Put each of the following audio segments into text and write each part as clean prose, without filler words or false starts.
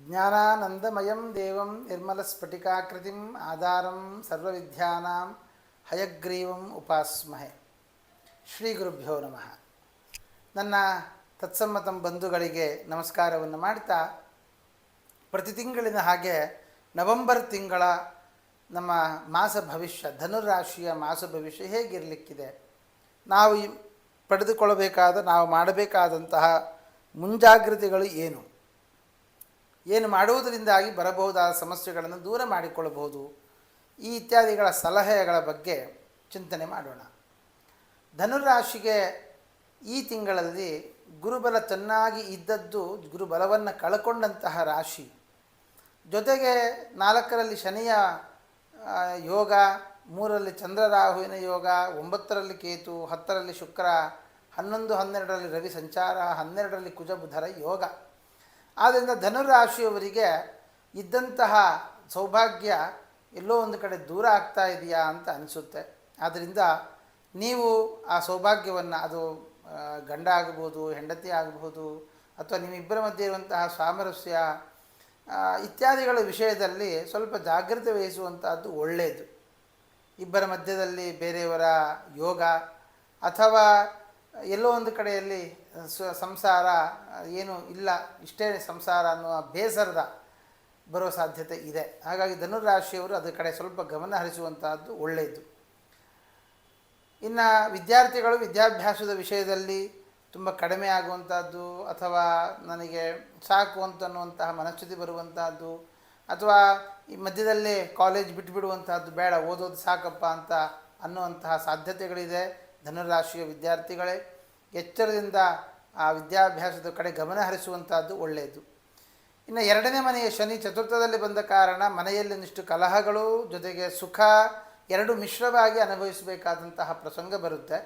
ಜ್ಞಾನಾನಂದಮಯಂ ದೇವಂ ನಿರ್ಮಲಸ್ಫಟಿಕಾಕೃತಿಂ ಆಧಾರಂ ಸರ್ವವಿದ್ಯಾನಾಂ ಹಯಗ್ರೀವಂ ಉಪಾಸ್ಮಹೆ. ಶ್ರೀ ಗುರುಭ್ಯೋ ನಮಃ. ನನ್ನ ತತ್ಸಮ್ಮತಂ ಬಂಧುಗಳಿಗೆ ನಮಸ್ಕಾರವನ್ನು ಮಾಡ್ತಾ, ಪ್ರತಿ ತಿಂಗಳಿನ ಹಾಗೆ ನವೆಂಬರ್ ತಿಂಗಳ ನಮ್ಮ ಮಾಸ ಭವಿಷ್ಯ, ಧನುರಾಶಿಯ ಮಾಸ ಭವಿಷ್ಯ ಹೇಗಿರಲಿಕ್ಕಿದೆ, ನಾವು ಪಡೆದುಕೊಳ್ಳಬೇಕಾದ, ನಾವು ಮಾಡಬೇಕಾದಂತಹ ಮುಂಜಾಗ್ರತೆಗಳು ಏನು ಮಾಡುವುದರಿಂದಾಗಿ ಬರಬಹುದಾದ ಸಮಸ್ಯೆಗಳನ್ನು ದೂರ ಮಾಡಿಕೊಳ್ಳಬಹುದು, ಈ ಇತ್ಯಾದಿಗಳ ಸಲಹೆಗಳ ಬಗ್ಗೆ ಚಿಂತನೆ ಮಾಡೋಣ. ಧನುರಾಶಿಗೆ ಈ ತಿಂಗಳಲ್ಲಿ ಗುರುಬಲ ಚೆನ್ನಾಗಿ ಇದ್ದದ್ದು ಗುರುಬಲವನ್ನು ಕಳ್ಕೊಂಡಂತಹ ರಾಶಿ. ಜೊತೆಗೆ 4ರಲ್ಲಿ ಶನಿಯ ಯೋಗ, 3ರಲ್ಲಿ ಚಂದ್ರರಾಹುವಿನ ಯೋಗ, 9ರಲ್ಲಿ ಕೇತು, 10ರಲ್ಲಿ ಶುಕ್ರ, 11, 12ರಲ್ಲಿ ರವಿ ಸಂಚಾರ, 12ರಲ್ಲಿ ಕುಜ ಬುಧರ ಯೋಗ. ಆದ್ದರಿಂದ ಧನುರಾಶಿಯವರಿಗೆ ಇದ್ದಂತಹ ಸೌಭಾಗ್ಯ ಎಲ್ಲೋ ಒಂದು ಕಡೆ ದೂರ ಆಗ್ತಾ ಇದೆಯಾ ಅಂತ ಅನಿಸುತ್ತೆ. ಆದ್ದರಿಂದ ನೀವು ಆ ಸೌಭಾಗ್ಯವನ್ನು, ಅದು ಗಂಡ ಆಗಬಹುದು, ಹೆಂಡತಿ ಆಗಬಹುದು, ಅಥವಾ ನಿಮ್ಮಿಬ್ಬರ ಮಧ್ಯೆ ಇರುವಂತಹ ಸಾಮರಸ್ಯ ಇತ್ಯಾದಿಗಳ ವಿಷಯದಲ್ಲಿ ಸ್ವಲ್ಪ ಜಾಗ್ರತೆ ವಹಿಸುವಂತಹದ್ದು ಒಳ್ಳೆಯದು. ಇಬ್ಬರ ಮಧ್ಯದಲ್ಲಿ ಬೇರೆಯವರ ಯೋಗ ಅಥವಾ ಎಲ್ಲೋ ಒಂದು ಕಡೆಯಲ್ಲಿ ಸಂಸಾರ ಏನು ಇಲ್ಲ, ಇಷ್ಟೇ ಸಂಸಾರ ಅನ್ನುವ ಬೇಸರದ ಬರೋ ಸಾಧ್ಯತೆ ಇದೆ. ಹಾಗಾಗಿ ಧನುರಾಶಿಯವರು ಅದರ ಕಡೆ ಸ್ವಲ್ಪ ಗಮನ ಹರಿಸುವಂತಹದ್ದು ಒಳ್ಳೆಯದು. ಇನ್ನು ವಿದ್ಯಾರ್ಥಿಗಳು ವಿದ್ಯಾಭ್ಯಾಸದ ವಿಷಯದಲ್ಲಿ ತುಂಬ ಕಡಿಮೆ ಆಗುವಂಥದ್ದು, ಅಥವಾ ನನಗೆ ಸಾಕು ಅಂತನ್ನುವಂತಹ ಮನಸ್ಥಿತಿ ಬರುವಂತಹದ್ದು, ಅಥವಾ ಈ ಮಧ್ಯದಲ್ಲೇ ಕಾಲೇಜ್ ಬಿಟ್ಟುಬಿಡುವಂತಹದ್ದು, ಬೇಡ ಓದೋದು ಸಾಕಪ್ಪ ಅಂತ ಅನ್ನುವಂತಹ ಸಾಧ್ಯತೆಗಳಿದೆ. ಧನುರಾಶಿಯ ವಿದ್ಯಾರ್ಥಿಗಳೇ ಎಚ್ಚರದಿಂದ ಆ ವಿದ್ಯಾಭ್ಯಾಸದ ಕಡೆ ಗಮನ ಹರಿಸುವಂತಹದ್ದು ಒಳ್ಳೆಯದು. ಇನ್ನು 2ನೇ ಮನೆಯ ಶನಿ ಚತುರ್ಥದಲ್ಲಿ ಬಂದ ಕಾರಣ ಮನೆಯಲ್ಲಿ ಒಂದಿಷ್ಟು ಕಲಹಗಳು, ಜೊತೆಗೆ ಸುಖ ಎರಡು ಮಿಶ್ರವಾಗಿ ಅನುಭವಿಸಬೇಕಾದಂತಹ ಪ್ರಸಂಗ ಬರುತ್ತೆ.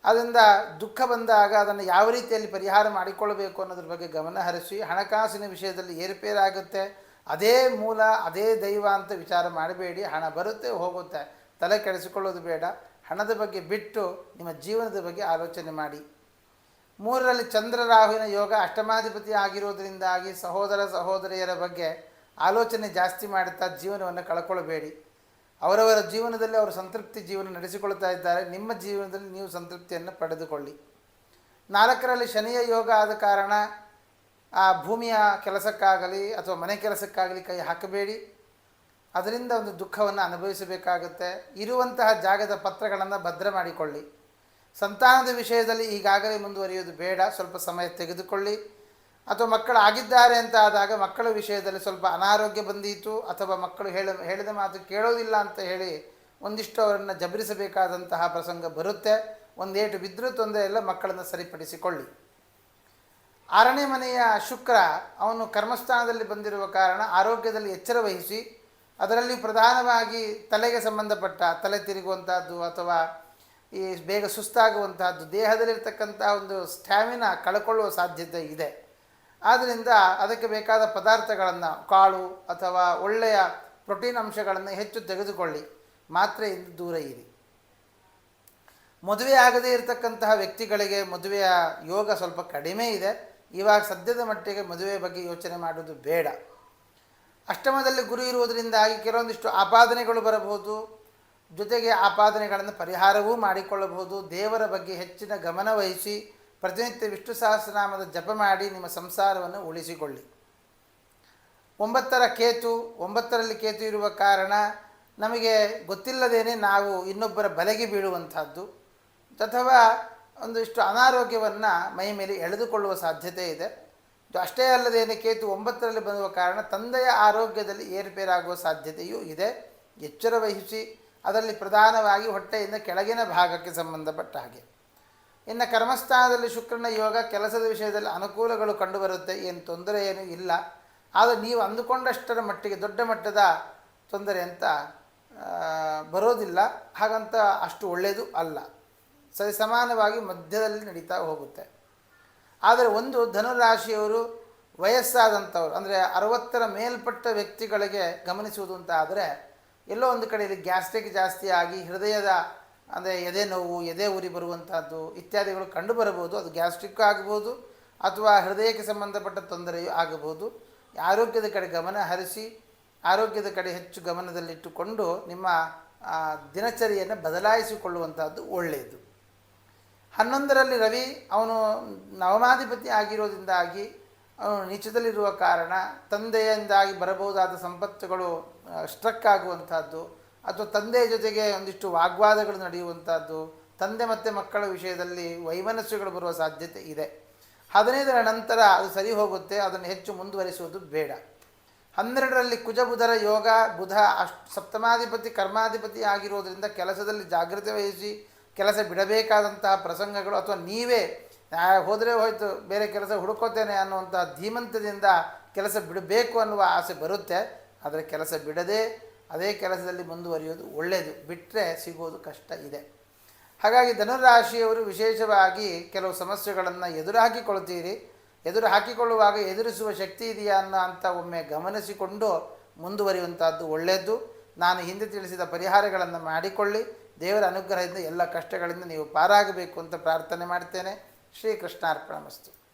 ಆದ್ದರಿಂದ ದುಃಖ ಬಂದಾಗ ಅದನ್ನು ಯಾವ ರೀತಿಯಲ್ಲಿ ಪರಿಹಾರ ಮಾಡಿಕೊಳ್ಳಬೇಕು ಅನ್ನೋದ್ರ ಬಗ್ಗೆ ಗಮನ ಹರಿಸಿ, ಹಣಕಾಸಿನ ವಿಷಯದಲ್ಲಿ ಏರುಪೇರಾಗುತ್ತೆ, ಅದೇ ಮೂಲ ಅದೇ ದೈವ ಅಂತ ವಿಚಾರ ಮಾಡಬೇಡಿ. ಹಣ ಬರುತ್ತೆ ಹೋಗುತ್ತೆ, ತಲೆ ಕೆಡಿಸಿಕೊಳ್ಳೋದು ಬೇಡ. ಹಣದ ಬಗ್ಗೆ ಬಿಟ್ಟು ನಿಮ್ಮ ಜೀವನದ ಬಗ್ಗೆ ಆಲೋಚನೆ ಮಾಡಿ. 3ರಲ್ಲಿ ಚಂದ್ರರಾಹುವಿನ ಯೋಗ, ಅಷ್ಟಮಾಧಿಪತಿ ಆಗಿರೋದರಿಂದಾಗಿ ಸಹೋದರ ಸಹೋದರಿಯರ ಬಗ್ಗೆ ಆಲೋಚನೆ ಜಾಸ್ತಿ ಮಾಡುತ್ತಾ ಜೀವನವನ್ನು ಕಳ್ಕೊಳ್ಬೇಡಿ. ಅವರವರ ಜೀವನದಲ್ಲಿ ಅವರು ಸಂತೃಪ್ತಿ ಜೀವನ ನಡೆಸಿಕೊಳ್ತಾ ಇದ್ದಾರೆ, ನಿಮ್ಮ ಜೀವನದಲ್ಲಿ ನೀವು ಸಂತೃಪ್ತಿಯನ್ನು ಪಡೆದುಕೊಳ್ಳಿ. 4ರಲ್ಲಿ ಶನಿಯ ಯೋಗ ಆದ ಕಾರಣ ಆ ಭೂಮಿಯ ಕೆಲಸಕ್ಕಾಗಲಿ ಅಥವಾ ಮನೆ ಕೆಲಸಕ್ಕಾಗಲಿ ಕೈ ಹಾಕಬೇಡಿ. ಅದರಿಂದ ಒಂದು ದುಃಖವನ್ನು ಅನುಭವಿಸಬೇಕಾಗುತ್ತೆ. ಇರುವಂತಹ ಜಾಗದ ಪತ್ರಗಳನ್ನು ಭದ್ರ ಮಾಡಿಕೊಳ್ಳಿ. ಸಂತಾನದ ವಿಷಯದಲ್ಲಿ ಈಗಾಗಲೇ ಮುಂದುವರಿಯೋದು ಬೇಡ, ಸ್ವಲ್ಪ ಸಮಯ ತೆಗೆದುಕೊಳ್ಳಿ. ಅಥವಾ ಮಕ್ಕಳು ಆಗಿದ್ದಾರೆ ಅಂತ ಆದಾಗ ಮಕ್ಕಳ ವಿಷಯದಲ್ಲಿ ಸ್ವಲ್ಪ ಅನಾರೋಗ್ಯ ಬಂದೀತು, ಅಥವಾ ಮಕ್ಕಳು ಹೇಳಿದ ಮಾತು ಕೇಳೋದಿಲ್ಲ ಅಂತ ಹೇಳಿ ಒಂದಿಷ್ಟು ಅವರನ್ನು ಜಬರಿಸಬೇಕಾದಂತಹ ಪ್ರಸಂಗ ಬರುತ್ತೆ. ಒಂದೇಟು ಬಿದ್ದರೂ ತೊಂದರೆ ಇಲ್ಲ, ಮಕ್ಕಳನ್ನು ಸರಿಪಡಿಸಿಕೊಳ್ಳಿ. 6ನೇ ಮನೆಯ ಶುಕ್ರ ಅವನು ಕರ್ಮಸ್ಥಾನದಲ್ಲಿ ಬಂದಿರುವ ಕಾರಣ ಆರೋಗ್ಯದಲ್ಲಿ ಎಚ್ಚರ ವಹಿಸಿ, ಅದರಲ್ಲಿ ಪ್ರಧಾನವಾಗಿ ತಲೆಗೆ ಸಂಬಂಧಪಟ್ಟ ತಲೆ ತಿರುಗುವಂಥದ್ದು ಅಥವಾ ಈ ಬೇಗ ಸುಸ್ತಾಗುವಂತಹದ್ದು, ದೇಹದಲ್ಲಿರ್ತಕ್ಕಂಥ ಒಂದು ಸ್ಟ್ಯಾಮಿನಾ ಕಳ್ಕೊಳ್ಳುವ ಸಾಧ್ಯತೆ ಇದೆ. ಆದ್ದರಿಂದ ಅದಕ್ಕೆ ಬೇಕಾದ ಪದಾರ್ಥಗಳನ್ನು, ಕಾಳು ಅಥವಾ ಒಳ್ಳೆಯ ಪ್ರೋಟೀನ್ ಅಂಶಗಳನ್ನು ಹೆಚ್ಚು ತೆಗೆದುಕೊಳ್ಳಿ. ಮಾತ್ರೆಯಿಂದ ದೂರ ಇರಿ. ಮದುವೆ ಆಗದೇ ಇರತಕ್ಕಂತಹ ವ್ಯಕ್ತಿಗಳಿಗೆ ಮದುವೆಯ ಯೋಗ ಸ್ವಲ್ಪ ಕಡಿಮೆ ಇದೆ. ಇವಾಗ ಸದ್ಯದ ಮಟ್ಟಿಗೆ ಮದುವೆ ಬಗ್ಗೆ ಯೋಚನೆ ಮಾಡೋದು ಬೇಡ. ಅಷ್ಟಮದಲ್ಲಿ ಗುರು ಇರುವುದರಿಂದಾಗಿ ಕೆಲವೊಂದಿಷ್ಟು ಆಪಾದನೆಗಳು ಬರಬಹುದು, ಜೊತೆಗೆ ಆಪಾದನೆಗಳನ್ನು ಪರಿಹಾರವೂ ಮಾಡಿಕೊಳ್ಳಬಹುದು. ದೇವರ ಬಗ್ಗೆ ಹೆಚ್ಚಿನ ಗಮನ ವಹಿಸಿ ಪ್ರತಿನಿತ್ಯ ವಿಷ್ಣು ಸಹಸ್ರನಾಮದ ಜಪ ಮಾಡಿ ನಿಮ್ಮ ಸಂಸಾರವನ್ನು ಉಳಿಸಿಕೊಳ್ಳಿ. 9ರಲ್ಲಿ ಕೇತು ಇರುವ ಕಾರಣ ನಮಗೆ ಗೊತ್ತಿಲ್ಲದೇನೆ ನಾವು ಇನ್ನೊಬ್ಬರ ಬಲೆಗೆ ಬೀಳುವಂಥದ್ದು, ಅಥವಾ ಒಂದಿಷ್ಟು ಅನಾರೋಗ್ಯವನ್ನು ಮೈ ಮೇಲೆ ಎಳೆದುಕೊಳ್ಳುವ ಸಾಧ್ಯತೆ ಇದೆ. ಅಷ್ಟೇ ಅಲ್ಲದೇನೆ ಕೇತು 9ರಲ್ಲಿ ಬರುವ ಕಾರಣ ತಂದೆಯ ಆರೋಗ್ಯದಲ್ಲಿ ಏರುಪೇರಾಗುವ ಸಾಧ್ಯತೆಯೂ ಇದೆ. ಎಚ್ಚರ ವಹಿಸಿ. ಅದರಲ್ಲಿ ಪ್ರಧಾನವಾಗಿ ಹೊಟ್ಟೆಯಿಂದ ಕೆಳಗಿನ ಭಾಗಕ್ಕೆ ಸಂಬಂಧಪಟ್ಟ ಹಾಗೆ. ಇನ್ನು ಕರ್ಮಸ್ಥಾನದಲ್ಲಿ ಶುಕ್ರನ ಯೋಗ, ಕೆಲಸದ ವಿಷಯದಲ್ಲಿ ಅನುಕೂಲಗಳು ಕಂಡುಬರುತ್ತೆ, ಏನು ತೊಂದರೆ ಏನೂ ಇಲ್ಲ. ಆದರೆ ನೀವು ಅಂದುಕೊಂಡಷ್ಟರ ಮಟ್ಟಿಗೆ ದೊಡ್ಡ ಮಟ್ಟದ ತೊಂದರೆ ಅಂತ ಬರೋದಿಲ್ಲ. ಹಾಗಂತ ಅಷ್ಟು ಒಳ್ಳೆಯದು ಅಲ್ಲ, ಸರಿ ಸಮಾನವಾಗಿ ಮಧ್ಯದಲ್ಲಿ ನಡೀತಾ ಹೋಗುತ್ತೆ. ಆದರೆ ಒಂದು ಧನುರಾಶಿಯವರು ವಯಸ್ಸಾದಂಥವ್ರು, ಅಂದರೆ 60ರ ಮೇಲ್ಪಟ್ಟ ವ್ಯಕ್ತಿಗಳಿಗೆ ಗಮನಿಸುವುದು ಅಂತ ಆದರೆ, ಎಲ್ಲೋ ಒಂದು ಕಡೆಯಲ್ಲಿ ಗ್ಯಾಸ್ಟ್ರಿಕ್ ಜಾಸ್ತಿ ಆಗಿ ಹೃದಯದ, ಅಂದರೆ ಎದೆ ನೋವು, ಎದೆ ಉರಿ ಬರುವಂಥದ್ದು ಇತ್ಯಾದಿಗಳು ಕಂಡು ಬರಬಹುದು. ಅದು ಗ್ಯಾಸ್ಟ್ರಿಕ್ ಆಗಬಹುದು ಅಥವಾ ಹೃದಯಕ್ಕೆ ಸಂಬಂಧಪಟ್ಟ ತೊಂದರೆಯೂ ಆಗಬಹುದು. ಆರೋಗ್ಯದ ಕಡೆ ಗಮನ ಹರಿಸಿ ಆರೋಗ್ಯದ ಕಡೆ ಹೆಚ್ಚು ಗಮನದಲ್ಲಿಟ್ಟುಕೊಂಡು ನಿಮ್ಮ ದಿನಚರಿಯನ್ನು ಬದಲಾಯಿಸಿಕೊಳ್ಳುವಂಥದ್ದು ಒಳ್ಳೆಯದು. 11ರಲ್ಲಿ ರವಿ ಅವನು ನವಮಾಧಿಪತಿ ಆಗಿರೋದ್ರಿಂದಾಗಿ ಅವನು ನೀಚದಲ್ಲಿರುವ ಕಾರಣ ತಂದೆಯಿಂದಾಗಿ ಬರಬಹುದಾದ ಸಂಪತ್ತುಗಳು ಸ್ಟ್ರಕ್ ಆಗುವಂಥದ್ದು ಅಥವಾ ತಂದೆಯ ಜೊತೆಗೆ ಒಂದಿಷ್ಟು ವಾಗ್ವಾದಗಳು ನಡೆಯುವಂಥದ್ದು, ತಂದೆ ಮತ್ತು ಮಕ್ಕಳ ವಿಷಯದಲ್ಲಿ ವೈಮನಸ್ಸುಗಳು ಬರುವ ಸಾಧ್ಯತೆ ಇದೆ. 15ರ ನಂತರ ಅದು ಸರಿ ಹೋಗುತ್ತೆ, ಅದನ್ನು ಹೆಚ್ಚು ಮುಂದುವರಿಸುವುದು ಬೇಡ. 12ರಲ್ಲಿ ಕುಜ ಬುಧರ ಯೋಗ, ಬುಧ ಸಪ್ತಮಾಧಿಪತಿ ಕರ್ಮಾಧಿಪತಿ ಆಗಿರೋದ್ರಿಂದ ಕೆಲಸದಲ್ಲಿ ಜಾಗ್ರತೆ ವಹಿಸಿ ಕೆಲಸ ಬಿಡಬೇಕಾದಂತಹ ಪ್ರಸಂಗಗಳು ಅಥವಾ ನೀವೇ ಹೋದರೆ ಹೋಯ್ತು ಬೇರೆ ಕೆಲಸ ಹುಡುಕೋತೇನೆ ಅನ್ನುವಂಥ ಧೀಮಂತದಿಂದ ಕೆಲಸ ಬಿಡಬೇಕು ಅನ್ನುವ ಆಸೆ ಬರುತ್ತೆ. ಆದರೆ ಕೆಲಸ ಬಿಡದೆ ಅದೇ ಕೆಲಸದಲ್ಲಿ ಮುಂದುವರಿಯೋದು ಒಳ್ಳೆಯದು, ಬಿಟ್ಟರೆ ಸಿಗೋದು ಕಷ್ಟ ಇದೆ. ಹಾಗಾಗಿ ಧನುರಾಶಿಯವರು ವಿಶೇಷವಾಗಿ ಕೆಲವು ಸಮಸ್ಯೆಗಳನ್ನು ಎದುರು ಹಾಕಿಕೊಳ್ತೀರಿ. ಎದುರು ಹಾಕಿಕೊಳ್ಳುವಾಗ ಎದುರಿಸುವ ಶಕ್ತಿ ಇದೆಯಾ ಅಂತ ಒಮ್ಮೆ ಗಮನಿಸಿಕೊಂಡು ಮುಂದುವರಿಯುವಂಥದ್ದು ಒಳ್ಳೆಯದು. ನಾನು ಹಿಂದೆ ತಿಳಿಸಿದ ಪರಿಹಾರಗಳನ್ನು ಮಾಡಿಕೊಳ್ಳಿ. ದೇವರ ಅನುಗ್ರಹದಿಂದ ಎಲ್ಲ ಕಷ್ಟಗಳಿಂದ ನೀವು ಪಾರಾಗಬೇಕು ಅಂತ ಪ್ರಾರ್ಥನೆ ಮಾಡ್ತೇನೆ. ಶ್ರೀಕೃಷ್ಣಾರ್ಪಣಮಸ್ತು.